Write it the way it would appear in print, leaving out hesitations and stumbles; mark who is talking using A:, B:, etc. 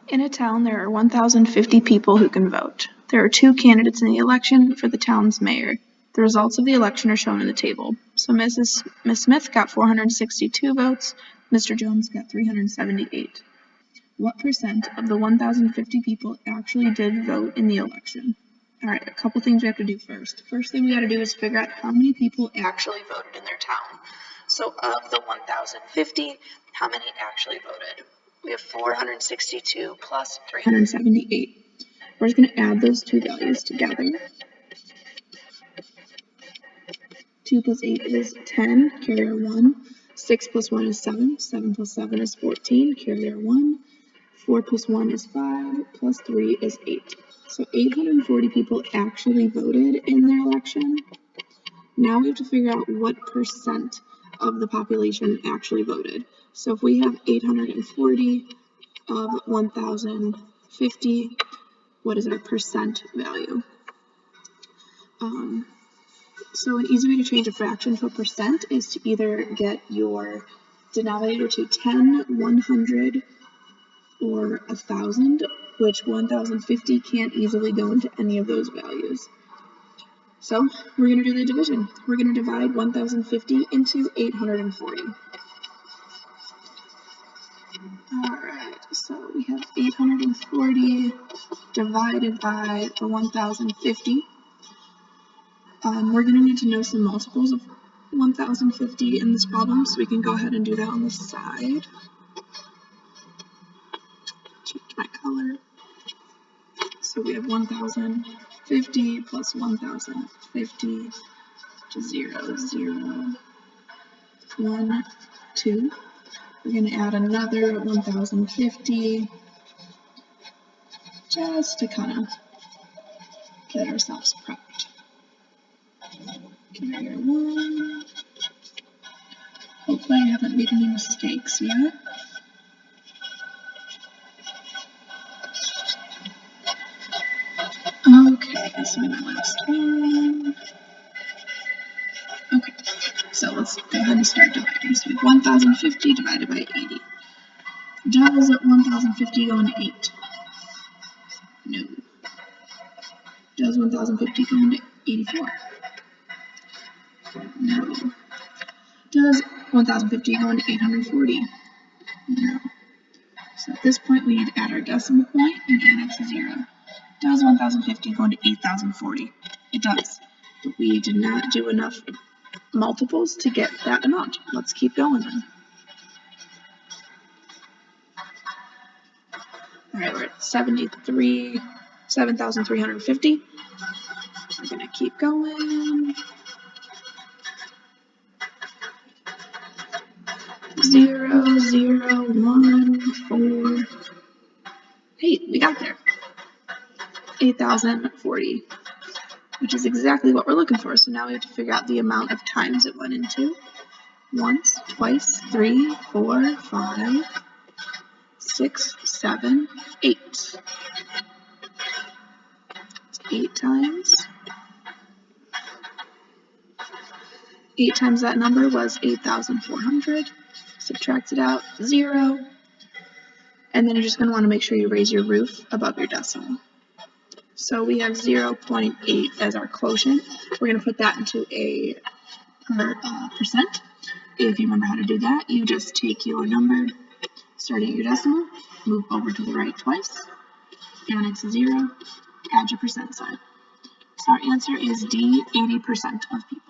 A: In a town, there are 1,050 people who can vote. There are 2 candidates in the election for the town's mayor. The results of the election are shown in the table. So Ms. Smith got 462 votes, Mr. Jones got 378. What percent of the 1,050 people actually did vote in the election? All right, a couple things we have to do first. First thing we got to do is figure out how many people actually voted in their town. So of the 1,050, how many actually voted? We have 462 plus 378. We're just going to add those two values together. 2 plus 8 is 10, carrier 1. 6 plus 1 is 7. 7 plus 7 is 14, carrier 1. 4 plus 1 is 5, plus 3 is 8. So 840 people actually voted in their election. Now we have to figure out what percent of the population actually voted. So if we have 840 of 1,050, what is our percent value? So an easy way to change a fraction to a percent is to either get your denominator to 10, 100, or 1,000, which 1,050 can't easily go into any of those values. So we're going to do the division. We're going to divide 1,050 into 840. Alright, so we have 840 divided by the 1,050. We're going to need to know some multiples of 1,050 in this problem, so we can go ahead and do that on the side. Change my color. So we have 1,050 plus 1,050, which is 0, 0, 1, 2. We're going to add another 1,050 just to kind of get ourselves prepped. Carrier 1. Hopefully I haven't made any mistakes yet. Okay, this will be my last one. Okay, so let's go ahead and start dividing. So we have 1,050 divided by 80. Does 1,050 go into 8? No. Does 1,050 go into 84? No. Does 1,050 go into 840? No. So at this point we need to add our decimal point and annex a 0. Does 1,050 go into 8,040? It does. But we did not do enough multiples to get that amount. Let's keep going then. Alright, we're at 7,350. We're going to keep going. 0, 0, 1, 4. Hey, we got there. 8,040, which is exactly what we're looking for. So now we have to figure out the amount of times it went into. Once, twice, 3, 4, 5, 6, 7, 8. It's 8 times. 8 times that number was 8,400. Subtract it out, 0. And then you're just going to want to make sure you raise your roof above your decimal. So we have 0.8 as our quotient. We're going to put that into a percent. If you remember how to do that, you just take your number, starting at your decimal, move over to the right twice, annex a 0, add your percent sign. So our answer is D, 80% of people.